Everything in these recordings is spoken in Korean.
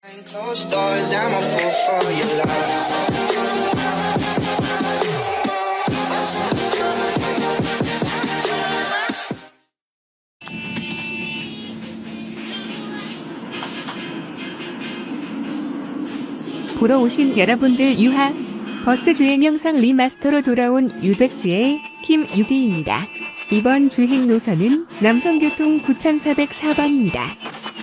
Closed doors, I'm a fool for your love. 보러 오신 여러분들 유하! 버스 주행 영상 리마스터로 돌아온 유덱스의 김유디입니다. 이번 주행 노선은 남성교통 9404번입니다.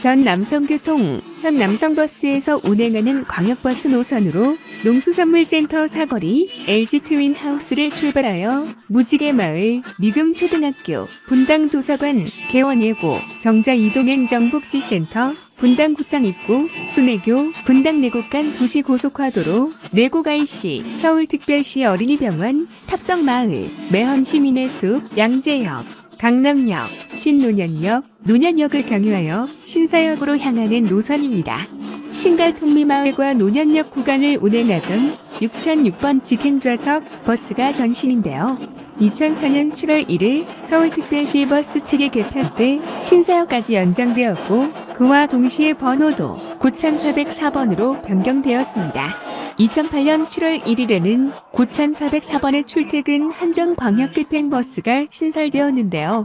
전 남성교통, 현 남성버스에서 운행하는 광역버스 노선으로 농수산물센터 사거리, LG 트윈하우스를 출발하여 무지개마을, 미금초등학교, 분당도서관, 개원예고, 정자이동행정복지센터, 분당구청 입구, 순회교, 분당내곡 간 도시고속화도로, 내곡IC, 서울특별시 어린이병원, 탑성마을, 매헌시민의 숲, 양재역, 강남역, 신논현역, 논현역을 경유하여 신사역으로 향하는 노선입니다. 신갈통리마을과 논현역 구간을 운행하던 6006번 직행좌석 버스가 전신인데요. 2004년 7월 1일 서울특별시 버스책이 개편 때 신사역까지 연장되었고 그와 동시에 번호도 9404번으로 변경되었습니다. 2008년 7월 1일에는 9404번의 출퇴근 한정광역급행버스가 신설되었는데요.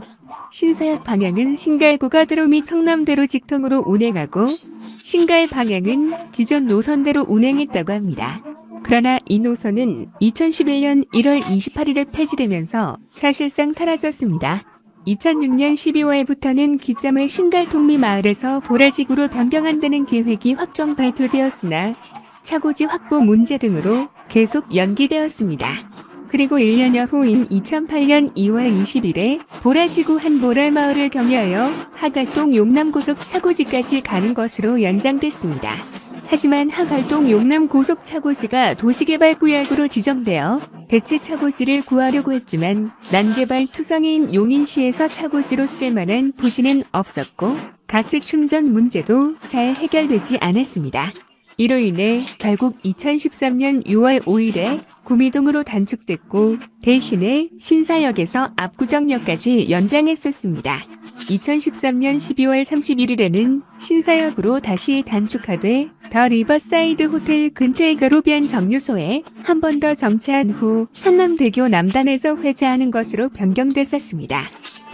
신사역 방향은 신갈고가도로 및 성남대로 직통으로 운행하고 신갈 방향은 기존 노선대로 운행했다고 합니다. 그러나 이 노선은 2011년 1월 28일에 폐지되면서 사실상 사라졌습니다. 2006년 12월부터는 기점을 신갈통리마을에서 보라지구로 변경한다는 계획이 확정 발표되었으나 차고지 확보 문제 등으로 계속 연기되었습니다. 그리고 1년여 후인 2008년 2월 20일에 보라지구 한보랄마을을 경유하여 하갈동 용남고속 차고지까지 가는 것으로 연장됐습니다. 하지만 하갈동 용남고속 차고지가 도시개발구역으로 지정되어 대체 차고지를 구하려고 했지만 난개발 투성이인 용인시에서 차고지로 쓸만한 부지는 없었고 가스 충전 문제도 잘 해결되지 않았습니다. 이로 인해 결국 2013년 6월 5일에 구미동으로 단축됐고 대신에 신사역에서 압구정역까지 연장했었습니다. 2013년 12월 31일에는 신사역으로 다시 단축하되 더 리버사이드 호텔 근처의 가로변 정류소에 한 번 더 정차한 후 한남대교 남단에서 회차하는 것으로 변경됐었습니다.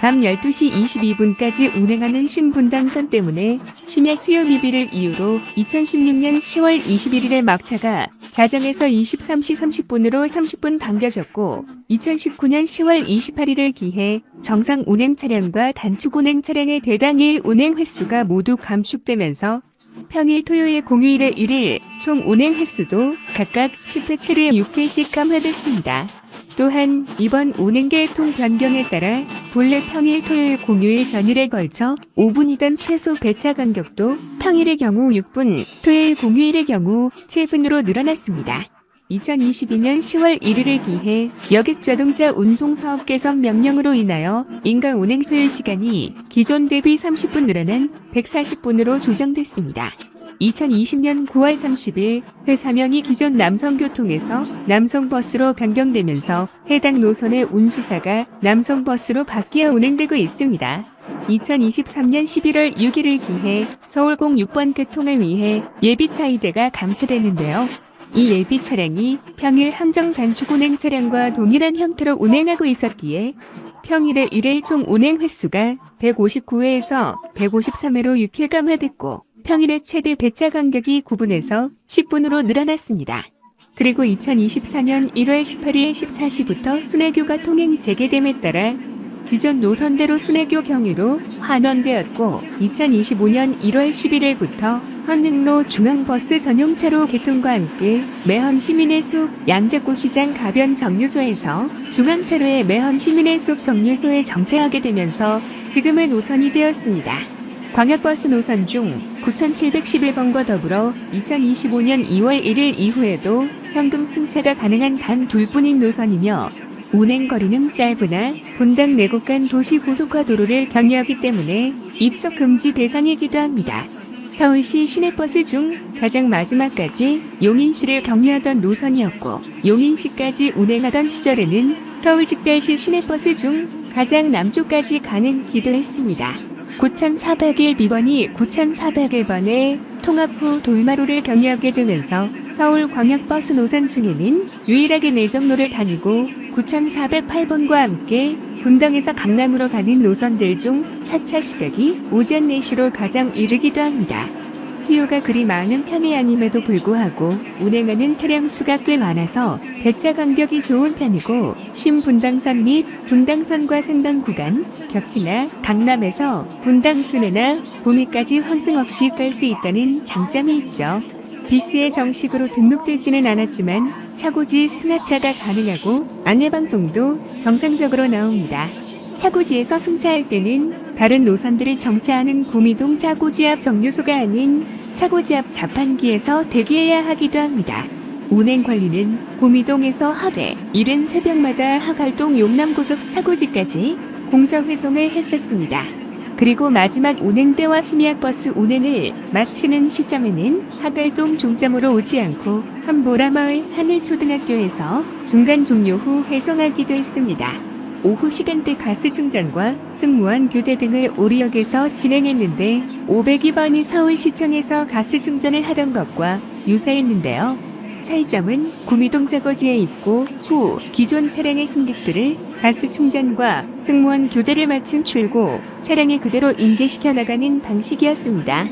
밤 12시 22분까지 운행하는 신분당선 때문에 심야 수요 미비를 이유로 2016년 10월 21일에 막차가 자정에서 23시 30분으로 30분 당겨졌고 2019년 10월 28일을 기해 정상 운행 차량과 단축 운행 차량의 대당일 운행 횟수가 모두 감축되면서 평일, 토요일, 공휴일의 1일 총 운행 횟수도 각각 10회, 7회, 6회씩 감화됐습니다. 또한 이번 운행 계획통 변경에 따라 본래 평일, 토요일, 공휴일 전일에 걸쳐 5분이던 최소 배차 간격도 평일의 경우 6분, 토요일, 공휴일의 경우 7분으로 늘어났습니다. 2022년 10월 1일을 기해 여객자동차 운송사업 개선 명령으로 인하여 인가 운행 소요 시간이 기존 대비 30분 늘어난 140분으로 조정됐습니다. 2020년 9월 30일 회사명이 기존 남성교통에서 남성버스로 변경되면서 해당 노선의 운수사가 남성버스로 바뀌어 운행되고 있습니다. 2023년 11월 6일을 기해 서울공 6번 개통을 위해 예비차 2대가 감차되는데요. 이 예비 차량이 평일 항정 단축 운행 차량과 동일한 형태로 운행하고 있었기에 평일의 1일 총 운행 횟수가 159회에서 153회로 6회 감화됐고 평일의 최대 배차 간격이 9분에서 10분으로 늘어났습니다. 그리고 2024년 1월 18일 14시부터 순회교가 통행 재개됨에 따라 기존 노선대로 순회교 경유로 환원되었고 2025년 1월 11일부터 헌흥로 중앙버스 전용차로 개통과 함께 매헌 시민의 숲 양재꽃시장 가변 정류소에서 중앙차로의 매헌 시민의 숲 정류소에 정차하게 되면서 지금의 노선이 되었습니다. 광역버스 노선 중 9711번과 더불어 2025년 2월 1일 이후에도 현금 승차가 가능한 단 둘뿐인 노선이며 운행거리는 짧으나 분당 내곡 간 도시고속화도로를 경유하기 때문에 입석 금지 대상이기도 합니다. 서울시 시내버스 중 가장 마지막까지 용인시를 경유하던 노선이었고 용인시까지 운행하던 시절에는 서울특별시 시내버스 중 가장 남쪽까지 가는 기도 했습니다. 9401B번이 9401번에 통합 후 돌마루를 경유하게 되면서 서울광역버스 노선 중에는 유일하게 내정로를 다니고 9408번과 함께 분당에서 강남으로 가는 노선들 중 차차 시각이 오전 4시로 가장 이르기도 합니다. 수요가 그리 많은 편이 아님에도 불구하고 운행하는 차량 수가 꽤 많아서 배차 간격이 좋은 편이고 신분당선 및 분당선과 상당 구간, 겹치나 강남에서 분당 순회나 구미까지 환승 없이 갈 수 있다는 장점이 있죠. 비스에 정식으로 등록되지는 않았지만 차고지 승하차가 가능하고 안내방송도 정상적으로 나옵니다. 차고지에서 승차할 때는 다른 노선들이 정차하는 구미동 차고지 앞 정류소가 아닌 차고지 앞 자판기에서 대기해야 하기도 합니다. 운행 관리는 구미동에서 하되 이른 새벽마다 하갈동 용남고속 차고지까지 공정 회송을 했었습니다. 그리고 마지막 운행대와 심야버스 운행을 마치는 시점에는 하갈동 종점으로 오지 않고 한보라마을 하늘초등학교에서 중간 종료 후 회송하기도 했습니다. 오후 시간대 가스 충전과 승무원 교대 등을 오리역에서 진행했는데 502번이 서울시청에서 가스 충전을 하던 것과 유사했는데요. 차이점은 구미동 차고지에 입고 후 기존 차량의 승객들을 가스 충전과 승무원 교대를 마친 출고 차량에 그대로 인계시켜 나가는 방식이었습니다.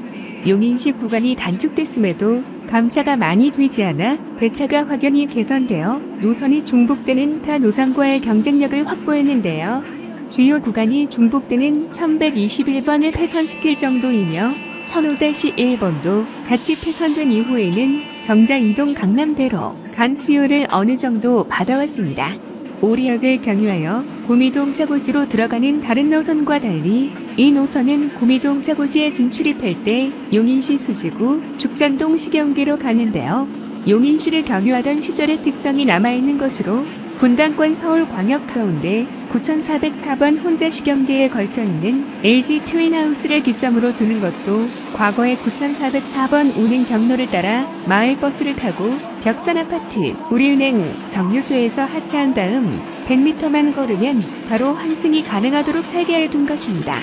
용인시 구간이 단축됐음에도 감차가 많이 되지 않아 배차가 확연히 개선되어 노선이 중복되는 타 노선과의 경쟁력을 확보했는데요. 주요 구간이 중복되는 1121번을 폐선시킬 정도이며 1005-1번도 같이 폐선된 이후에는 정자 이동 강남대로 간 수요를 어느 정도 받아왔습니다. 오리역을 경유하여 구미동 차고지로 들어가는 다른 노선과 달리 이 노선은 구미동 차고지에 진출입할 때 용인시 수지구 죽전동 시경계로 가는데요. 용인시를 경유하던 시절의 특성이 남아있는 것으로 분당권 서울광역 가운데 9404번 혼자 시경계에 걸쳐있는 LG 트윈하우스를 기점으로 두는 것도 과거의 9404번 운행 경로를 따라 마을버스를 타고 벽산아파트, 우리은행 정류소에서 하차한 다음 100m만 걸으면 바로 환승이 가능하도록 설계해둔 것입니다.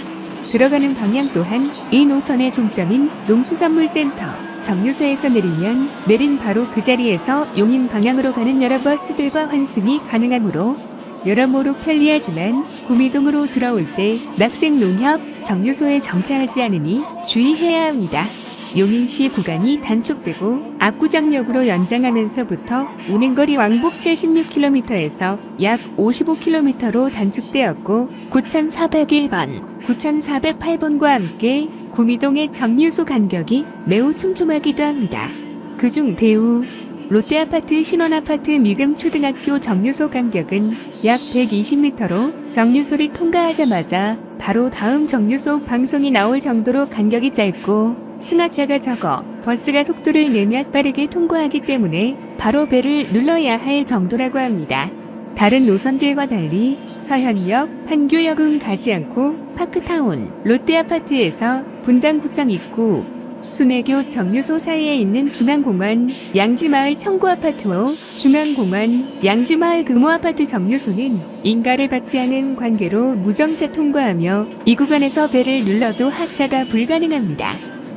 들어가는 방향 또한 이 노선의 종점인 농수산물센터 정류소에서 내린 바로 그 자리에서 용인 방향으로 가는 여러 버스들과 환승이 가능하므로 여러모로 편리하지만 구미동으로 들어올 때 낙생농협 정류소에 정차하지 않으니 주의해야 합니다. 용인시 구간이 단축되고 압구정역으로 연장하면서부터 운행거리 왕복 76km에서 약 55km로 단축되었고 9401번, 9408번과 함께 구미동의 정류소 간격이 매우 촘촘하기도 합니다. 그중 대우, 롯데아파트 신원아파트 미금초등학교 정류소 간격은 약 120m로 정류소를 통과하자마자 바로 다음 정류소 방송이 나올 정도로 간격이 짧고 승하차가 적어 버스가 속도를 내며 빠르게 통과하기 때문에 바로 배를 눌러야 할 정도라고 합니다. 다른 노선들과 달리 서현역, 판교역은 가지 않고 파크타운, 롯데아파트에서 분당구청 입구, 순회교 정류소 사이에 있는 중앙공원, 양지마을 청구아파트와 중앙공원, 양지마을 금호아파트 정류소는 인가를 받지 않은 관계로 무정차 통과하며 이 구간에서 배를 눌러도 하차가 불가능합니다.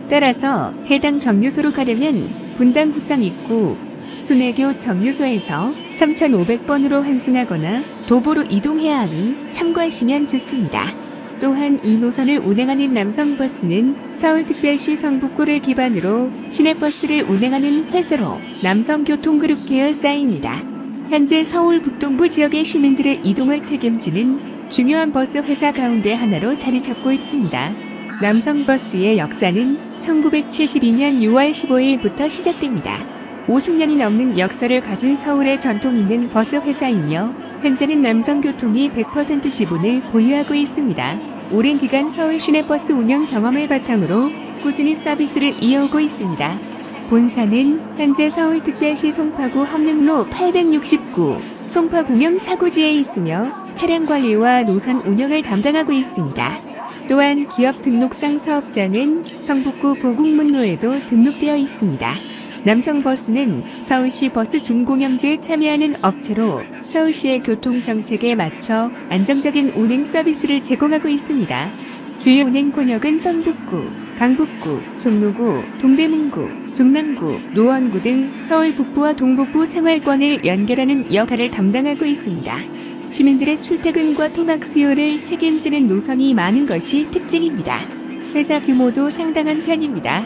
따라서 해당 정류소로 가려면 분당구청 입구, 순회교 정류소에서 3500번으로 환승하거나 도보로 이동해야 하니 참고하시면 좋습니다. 또한 이 노선을 운행하는 남성버스는 서울특별시 성북구를 기반으로 시내버스를 운행하는 회사로 남성교통그룹 계열사입니다. 현재 서울 북동부 지역의 시민들의 이동을 책임지는 중요한 버스 회사 가운데 하나로 자리 잡고 있습니다. 남성버스의 역사는 1972년 6월 15일부터 시작됩니다. 50년이 넘는 역사를 가진 서울의 전통 있는 버스 회사이며 현재는 남성교통이 100% 지분을 보유하고 있습니다. 오랜 기간 서울 시내버스 운영 경험을 바탕으로 꾸준히 서비스를 이어오고 있습니다. 본사는 현재 서울특별시 송파구 함릉로 869 송파공영 차고지에 있으며 차량 관리와 노선 운영을 담당하고 있습니다. 또한 기업 등록상 사업자는 성북구 보국문로에도 등록되어 있습니다. 남성버스는 서울시 버스 준공영제에 참여하는 업체로 서울시의 교통정책에 맞춰 안정적인 운행 서비스를 제공하고 있습니다. 주요 운행권역은 성북구, 강북구, 종로구, 동대문구, 중랑구, 노원구 등 서울 북부와 동북부 생활권을 연결하는 역할을 담당하고 있습니다. 시민들의 출퇴근과 통학 수요를 책임지는 노선이 많은 것이 특징입니다. 회사 규모도 상당한 편입니다.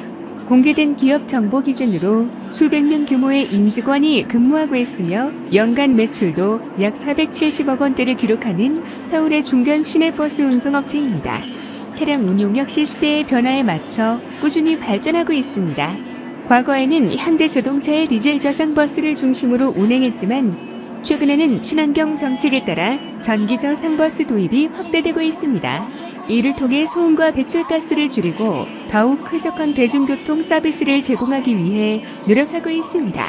공개된 기업 정보 기준으로 수백 명 규모의 임직원이 근무하고 있으며 연간 매출도 약 470억 원대를 기록하는 서울의 중견 시내버스 운송업체입니다. 차량 운용 역시 시대의 변화에 맞춰 꾸준히 발전하고 있습니다. 과거에는 현대자동차의 디젤 저상버스를 중심으로 운행했지만 최근에는 친환경 정책에 따라 전기 저상버스 도입이 확대되고 있습니다. 이를 통해 소음과 배출가스를 줄이고 더욱 쾌적한 대중교통 서비스를 제공하기 위해 노력하고 있습니다.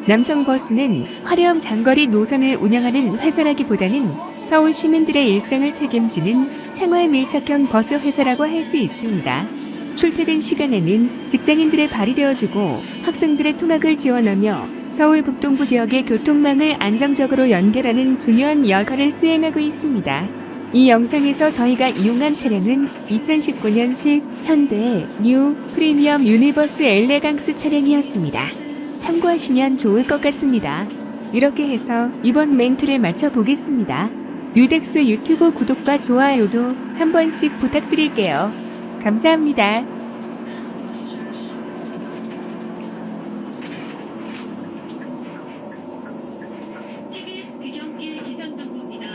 남성버스는 화려한 장거리 노선을 운영하는 회사라기보다는 서울 시민들의 일상을 책임지는 생활 밀착형 버스 회사라고 할 수 있습니다. 출퇴근 시간에는 직장인들의 발이 되어주고 학생들의 통학을 지원하며 서울 북동부 지역의 교통망을 안정적으로 연결하는 중요한 역할을 수행하고 있습니다. 이 영상에서 저희가 이용한 차량은 2019년식 현대 뉴 프리미엄 유니버스 엘레강스 차량이었습니다. 참고하시면 좋을 것 같습니다. 이렇게 해서 이번 멘트를 마쳐보겠습니다. 유덱스 유튜브 구독과 좋아요도 한 번씩 부탁드릴게요. 감사합니다. TBS 귀경길 기상정보입니다.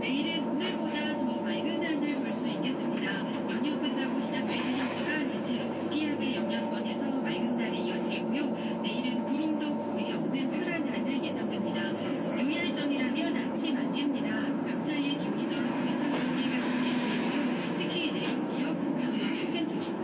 내일은 오늘보다 더 맑은 하늘 볼 수 있겠습니다. 연휴 끝나고 시작된 한 주간 대체로 고기압의 영향권에서 맑은 날이 이어지겠고요. 내일은 구름도 거의 없는 푸른 하늘 예상됩니다. 유의할 점이라면 아침 안개입니다. 밤 사이에 기온이 떨어지면서 연기가 진행되고요. 특히 내륙 지역, 강원 최근 도시로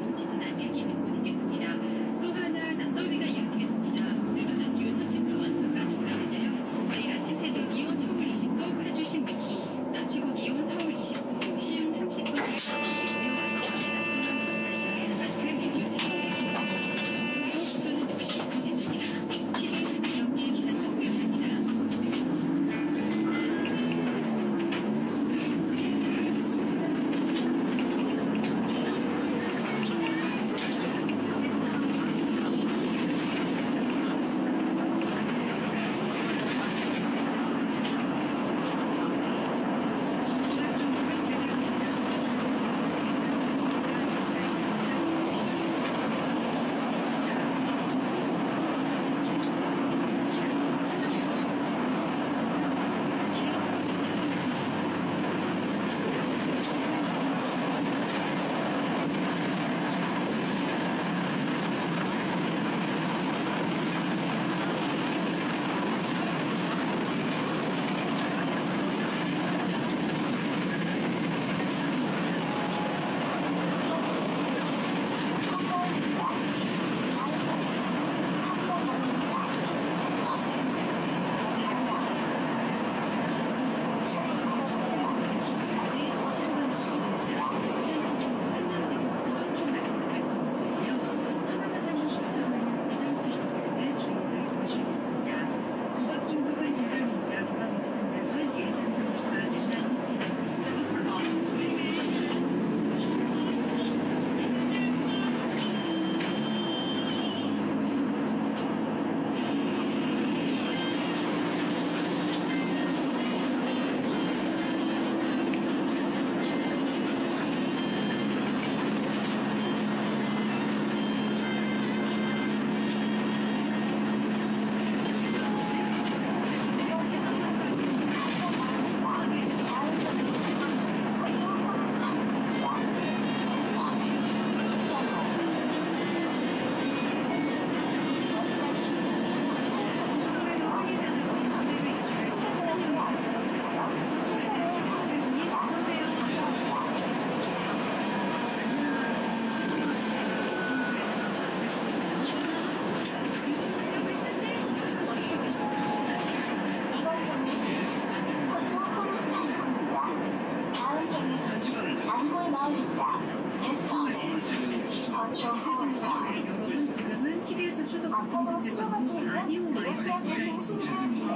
공통제 방송 라디오 마이크가 있습니다.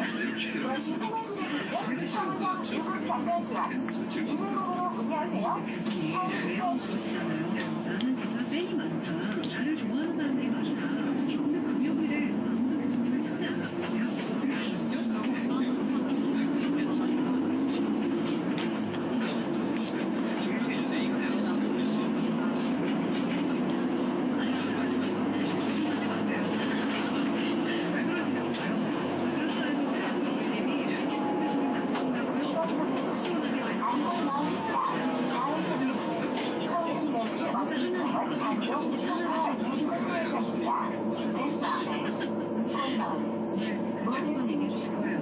교수님, 매형 씨잖아요. 나는 진짜 팬이 많다. 나를 좋아하는 사람들이 많다. 근데 금요일에 아무도 교수님을 찾지 않으시더라고요. 어떻게 보셨죠? 조심하지 마세요. 왜 그러시냐고요? 그렇지 않아도 배우님이 최진봉 교수님 나오신다고요? 속 시원하게 말씀해 주셔서 모자 하나 어떤 얘기 해주실 거예요?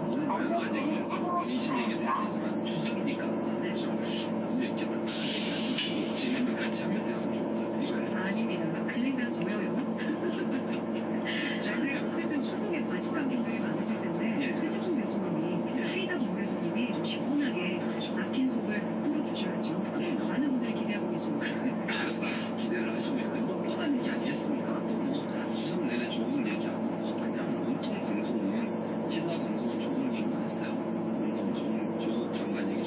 민심 얘기도 해야 되지만 추석이니까 이렇게 딱 진행을 같이 하면서 했으면 좋겠어요. 아닙니다. 진행자는 저예요. 근데 어쨌든 추석에 과식 관객들이 많으실 텐데 최진봉 교수님이 사이다 박 교수님이 좀 시원하게 막힌 속을 풀어주셔야죠. 많은 분들이 기대하고 계십니다. 그래서 기대를 하시면 뭐 뻔한 얘기 아니겠습니까? 또뭐 추석 내내 좋은 얘기하고 뭐 그냥 온통 방송은 시사 방송은 좋은 얘기만 했어요. 뭔가 좋은 조국 장관 얘기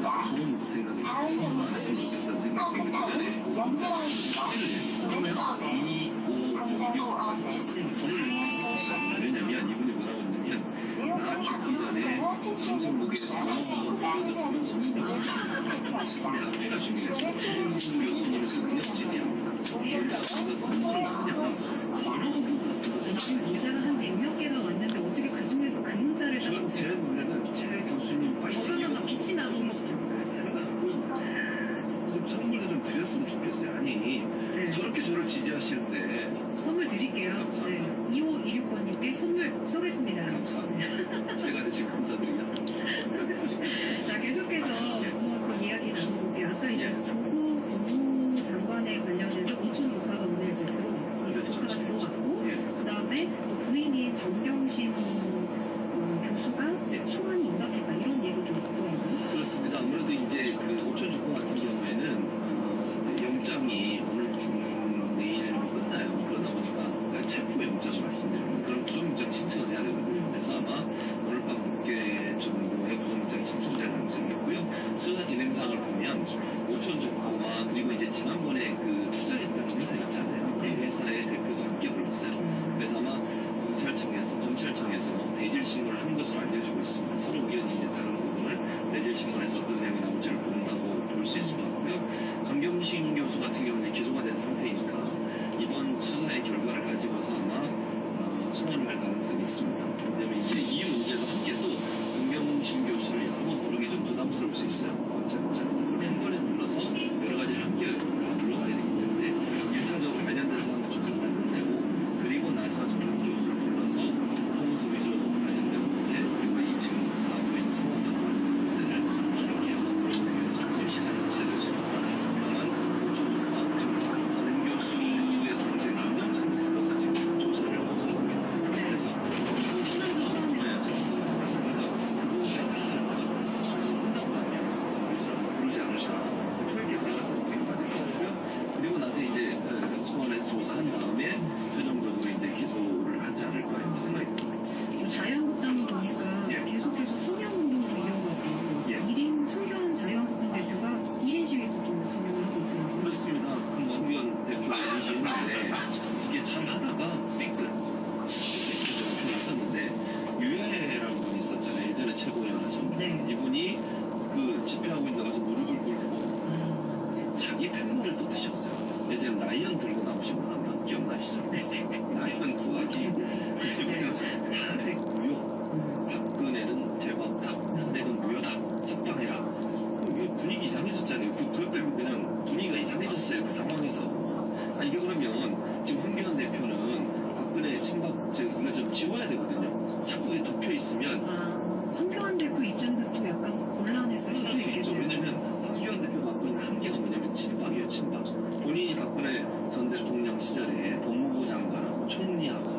좋은 생각이 안 했으면 좋겠다는 생각 때문에 그 전에 문자를 내렸어요. 왜냐면 이분이 뭐라고 했냐면 나 죽기 전에 방송국에 한번 들려줬으면 선물을 앞에가 중요해서 김진수 교수님의 그냥 지지합니다. 그래서 선물을 그냥 바로 문자가 한 100몇 개가 왔는데 어떻게 그 중에서 그 문자를 딱 제 보세요? 눈에는 최 교수님 저거만 막 빛이 나고 계시죠? 좀 선물도 좀 드렸으면 좋겠어요. 아니 네. 저렇게 저를 지지하시는데 선물 드릴게요. 네. 2516번님께 선물 쏘겠습니다. 감사합니다. 제가 대신 감사드리겠습니다. 자, 계속해서 그 이야기 나눠볼게요. 아까 이제 조국 법무장관에 관련해서 오촌 조카가 오늘 이제 조카가 들어왔고, 예. 그 다음에 부인인 정경심 교수가 소환이 임박했다 이런 얘기도 있었더라고요. 그렇습니다. 아무래도 이제 그 오천 주권 같은 경우에는 영장이 오늘 내일 끝나요. 그러다 보니까 체포 영장 말씀드리면 그런 구속영장 신청을 해야 되거든요. 그래서 아마 오늘 밤 늦게 정도에 구속영장 신청될 가능성이 있고요. 수사 진행상을 보면 오천 주권과 그리고 이제 지난번에 그 투자했던 회사 있잖아요. 그 회사의 대표도 함께 불렀어요. 그래서 아마 검찰청에서 대질 신고를 한 것으로 알려지고 있습니다. 서로 의견이 이제 다른 부분을 대질 신고에서 어떤 내용이 나올지를 본다고 볼 수 있을 것 같고요. 강경신 교수 같은 경우는 기소가 된 상태이니까 이번 수사의 결과를 가지고서 아마 소환을 할 가능성이 있습니다. 왜냐면 이제 이 문제도 함께 또 강경신 교수를 한번 부르기 좀 부담스러울 수 있어요. 검찰 입장에서 한 번에 불러서 여러 가지를 함께 불러가야 되기 때문에 1차적으로 관련된 사람을 좀 일단 끝내고 그리고 나서 정경 교수를 불러서 사무소 위조 관련된 문제 그리고 2층 나서 있는 사무소 관련된 문제를 기록이 한번 물어보기 위해서 조금 시간이 있어야 될 수 있다. 그러면 오천조과 지금 정 교수의 동생 안경찬에서 지금 조사를 하고 있습니다. 그래서 청남도 소환된 거죠. 그래서 끝나고 나면 부르지 않을까 토익에 들어갔던 우리가 가지고 있고요. 그리고 나서 이제 소환해서 한 다음에 최종적으로 이제 기소를 하지 않을까 이렇게 생각이 듭니다. 자유한국당을 보니까 예. 계속해서 성명운동으로 이어가고 예. 1인 손현 자유한국당 대표가 1인 시위도 진행을 하고 있더라고요. 그렇습니다. 황교안 대표가 인지했는데 이게 잘 하다가 삐끗 이렇게 있었는데 유해라는 분이 있었잖아요. 예전에 최고위원 하셨는데 네. 이분이 그 집회하고 있는 데 가서 무릎을 꿇고 자기 팬물을 또 드셨어요. 예전에 라이언 들고 나오신 분 아마 기억나시죠? 라이언 구하기 그리고 탄핵 무효 박근혜는 죄가 없다 탄핵은 무효다 석방해라 분위기 이상해졌잖아요. 그것 때문에 그냥 분위기가 이상해졌어요. 그 상황에서 아니 이게 그러면 지금 황교안 대표는 박근혜 친박 이거 좀 지워야 되거든요. 자꾸 덮여 있으면 황교안 대표 입장에서 또 약간 곤란했을 수도 그럴 수 있죠. 있겠네요. 왜냐면 황교안 대표가 갖고 있는 한계가 뭐냐면 친박이에요. 친박. 본인이 박근혜 전 대통령 시절에 법무부 장관하고 총리하고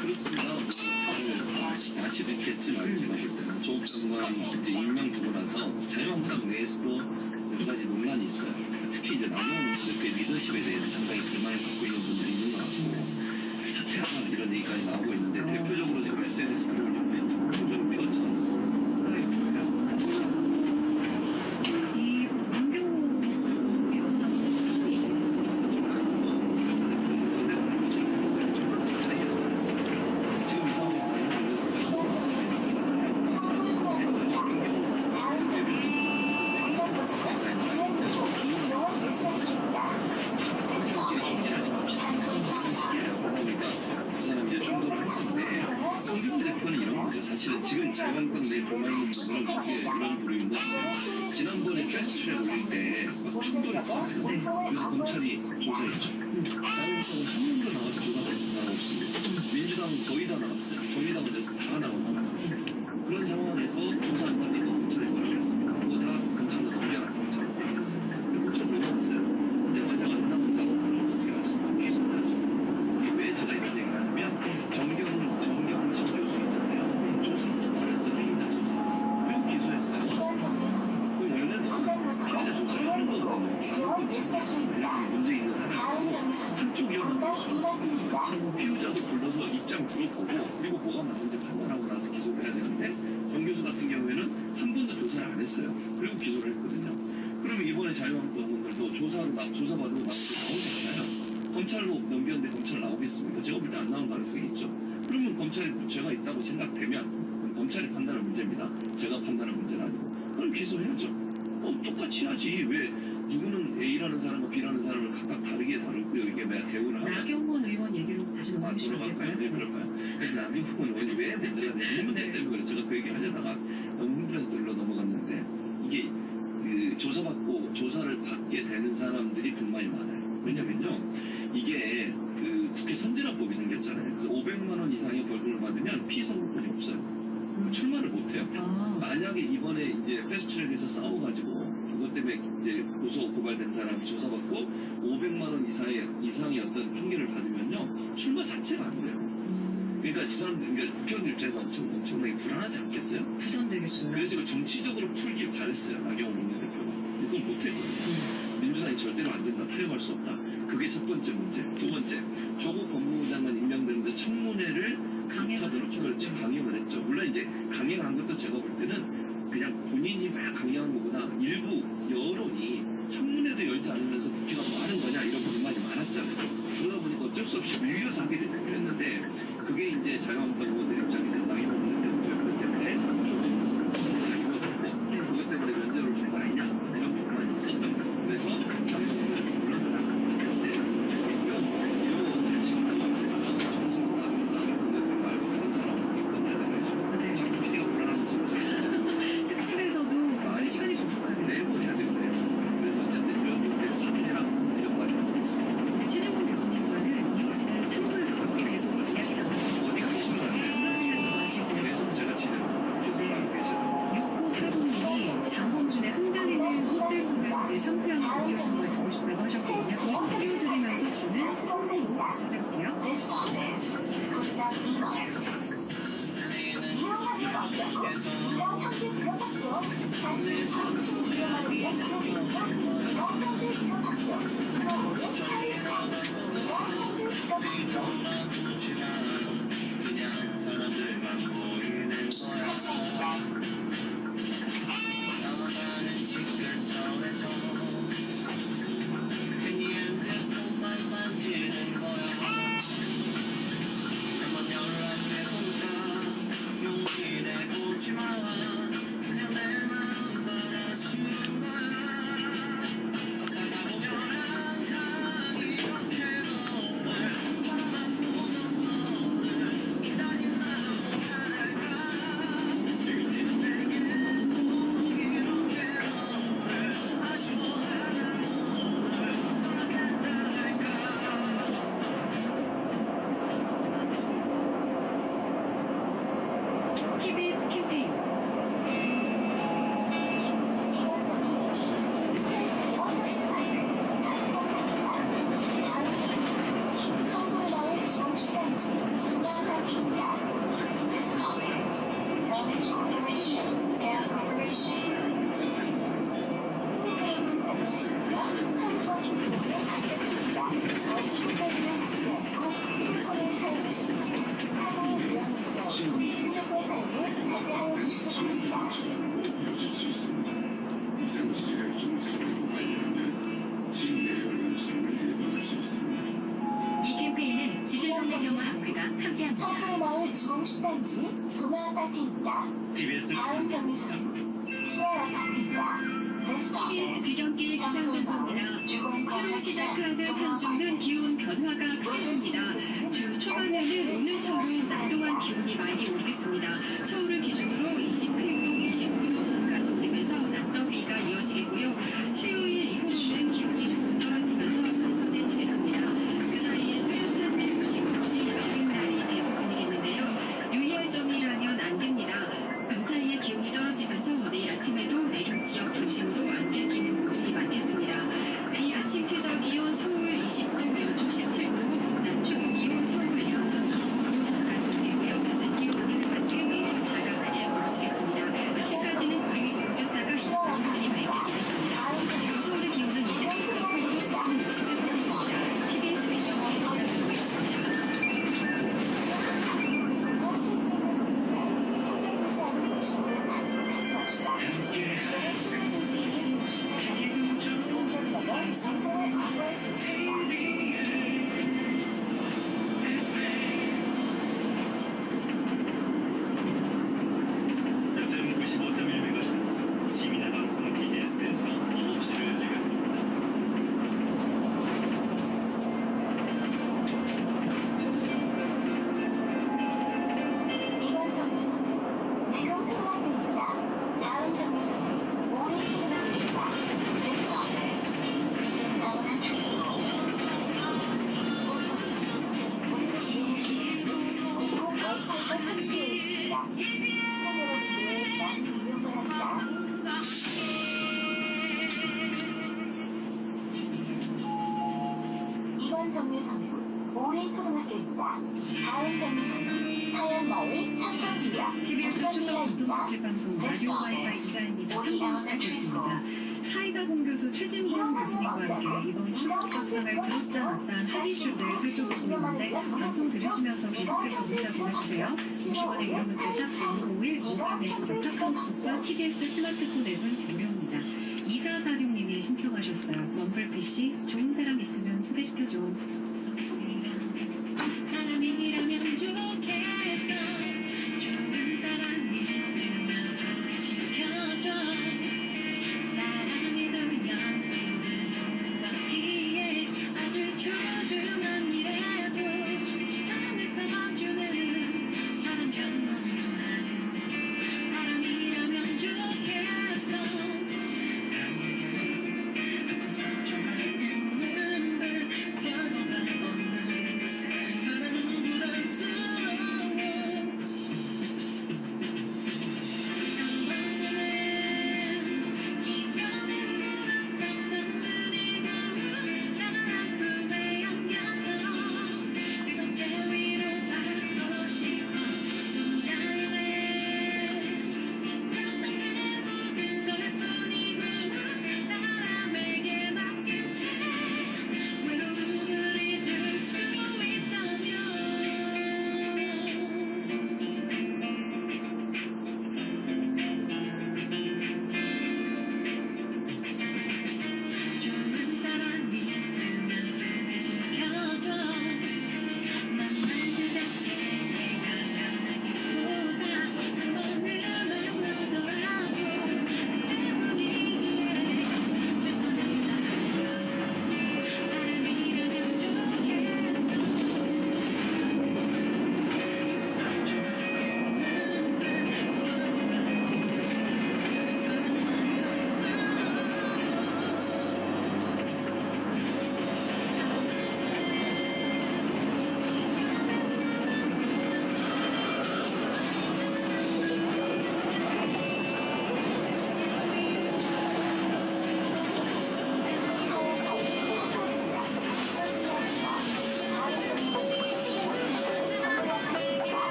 그렇습니다. 아시겠지만 제가 볼 때는 조국 장관 이제 임명 두고 나서 자유한국당 내에서도 여러 가지 논란이 있어요. 특히 이제 남은 대표의 리더십에 대해서 상당히 불만을 갖고 있는 분들이 있는 것 같고 사퇴하라 이런 얘기까지 나오고 있는데 대표적으로 지금 SNS 글을 올리고 있는 홍준표 전 이 문경호 의원하고 지금 이 상황에서 두 사람 이제 충돌을 했는데 홍준표 대표는 이런 거죠. 사실은 지금 자유한국당 내에 불만 있는 부분은 크게 이런 부류인데 지난번에 패스트트랙 올릴 때 막 충돌했잖아요. 그래서 검찰이 조사했죠. 자유한국당은 한 명도 나와서 조사받은 사람 없습니다. 민주당은 거의 다 나왔어요. 정의당은 그래서 다 나오고 그런 상황에서 조사 안 받으니까 검찰이 뭐라고 했습니까? 그거 다 검찰로 넘겨라 검찰로 얘기했어요. 근데 검찰 넘어갔어요. 근데 만약 안 나온다고 그러면 어떻게 하십니까? 기소를 하죠. 이게 왜 제가 이런 얘기를 하냐면 정경심 교수 있잖아요. 조사를 잘했어요. 피의자 조사. 그리고 기소했어요. 그 원래는 피의자 조사를 하는 거거든요. 이렇게 문제 있는 사람이고 한쪽 의원은 될수 있는 피의자도 불러서 입장 물어보고 그리고 뭐가 맞는지 판단하고 나서 기소를 해야 되는데 정 교수 같은 경우에는 한 번도 조사를 안 했어요. 그리고 기소를 했거든요. 그러면 이번에 자유한국당 분들도 조사받으러 나오잖아요. 검찰로 넘겼는데 검찰 나오겠습니까? 제가 볼 때 안 나올 가능성이 있죠. 그러면 검찰에 죄가 있다고 생각되면 검찰이 판단할 문제입니다. 제가 판단할 문제는 아니고. 그럼 기소해야죠. 똑같이 해야지. 왜 누구는 A라는 사람과 B라는 사람을 각각 다르게 다루고 이게 왜 대우를 하냐. 나경원 의원 얘기로 다시 넘어가시면 될까요? 네, 그럴까요? 그래서 나경원 의원이 왜 문제가 되냐. 이 문제 때문에 그래. 제가 그 얘기 하려다가 너무 힘들어서 돌려 넘어갔는데 이게 그 조사를 받게 되는 사람들이 불만이 많아요. 왜냐면요, 이게 그 국회 선진화법이 생겼잖아요. 그래서 500만 원 이상의 벌금을 받으면 피선거권이 없어요. 출마를 못해요. 만약에 이번에 이제 패스트트랙에서 싸워가지고 그것 때문에 이제 고발된 사람이 조사받고 500만 원 이상의 어떤 판결을 받으면요, 출마 자체가 안 돼요. 그러니까 이 사람들, 그러니까 국회의원들 입장에서 엄청나게 불안하지 않겠어요? 부담되겠어요. 그래서 이걸 정치적으로 풀길 바랬어요, 나경원 원내대표가. 그걸 못했거든요. 민주당이 절대로 안 된다, 타협할 수 없다. 그게 첫 번째 문제. 두 번째, 조국 법무부 장관 임명되는데 청문회를 못하도록 그렇죠, 강행을 했죠. 물론 이제 강행한 것도 제가 볼 때는 그냥 본인이 막 강행한 것보다 일부 여론이 청문회도 열지 않으면서 국회가 뭐 하는 거냐 이런 불만이 많았잖아요. 그러다 보니까 어쩔 수 없이 밀려서 하게 됐는데 그게 이제 자유한국당 의원들 입장에서 나경원 원내대표 때문에 좀 이루어졌고 그것 때문에 면제를 준 거 아니냐 이런 불만이 있었던 거예요. 그래서 나경원을 물러나라 했는데 이런 의원들이 지금도 정상으로 나경원 원내대표 말고 다른 사람을 끝내야 되는 거죠. 자꾸 PD가 불안하고 있어요. 특집에 이러한 형식 부여작용, 다시 정신 위험을 위한 기록이며 이러한 형식 부여작용, 프로그램 사이즈감, 이러한 형식 부여작용 그냥 사람들만 보이는 거야. 하차입니다. 나와가는 직근처에서 괜히 핸드폰만 만지는 거야. 한번 연락해 보자. 용기 내보지 마. 그냥 내 마음 받아주는 거야. 걷다가 보면 항상 이렇게 너를 바라만 보던 너를 기다린다고 말할까. 지금 내게 이렇게 너를 아쉬워하는 너를 떠나겠다 할까. TBS 캠페인 청설마을 중시단지 중앙학교입니다. 이어질 수 있습니다. 이상 지질의 종착으로 발견하면 진내열과 주름을 예방할 수 있습니다. 이 캠페인은 지질동맥경화학회가 함께합니다. 청설마을 중시단지 동아아파트입니다. TBS 다음 경로는 시아아파트입니다. TBS 귀경길 기상정보입니다. 새로 시작하는 한 주는 기온 변화가 크겠습니다. 주 초반에는 오늘처럼 낮 동안 기온이 많이 오르겠습니다. 서울을 기준으로 28도, 29도 선까지 오르면서 낮더위가 이어지겠고요. 수요일 이후로는 기온이 조금 떨어지면서 선선해지겠습니다. 그 사이에 뚜렷한 비 소식 없이 맑은 날이 대부분이겠는데요. 유의할 점이라면 안개입니다. 밤사이에 기온이 떨어지면서 내일 아침에도 내륙 지역 중심으로 안개 끼는 곳이 많겠습니다. 내일 아침 최저 기온 서울 20도, 여주 17도, 낮 최고 기온 서울 양천 29도 선까지 오르고요. 낮 기온 오르는 만큼 일차가 크게 벌어지겠습니다. 아침까지는 구름이 조금 꼈다가 이후 하늘이 맑게 되겠습니다. 지금 서울의 기온은 29.8도, 습도는 68%입니다. TBS 위경기 기자들이었습니다. 포장되지 않은 음식을 가져가지 맙시다. 운전자가 운전을 방해할 수 있습니다. FM 95.1MHz 시민의 방송 TBS에서 9시를 예고합니다. 이번 경로는 새로 통합입니다. 다음 경로는 오리 통합입니다. 다음은 그리고 와이파이가 설치되어 있습니다. 수강 여러분들 많이 이용 바랍니다. 이번 경로선은 오리초등학교입니다. 다음 경로선은 하얀마을 삼성비야 TBS 추석 공동특집 방송 라디오 와이파이 2가입니다. 3부 시작했습니다. 사이다 본교수 최진봉 교수님과 함께 이번 추석 밥상을 들었다 놨다 한 핫이슈들 살펴보고 있는데 방송 들으시면서 계속해서 문자 보내주세요. 50원의 유료 문자샵 0951 모바일 메신저 카카오톡과 TBS 스마트폰 앱은 무료입니다. 2446님이 신청하셨어요. 원불PC 좋은 사람 있으면 소개시켜줘. 사람이라면 좋겠어. 좋은 사람이 있으면 소개시켜줘. 사랑해도 연습은 받기에 아주 조그만 일에도 시간을 써주는 사람 경험을 하는 사람이라면 좋겠어. 상처가 있는데 화가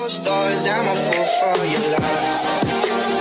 Closed doors, I'm a fool for your love.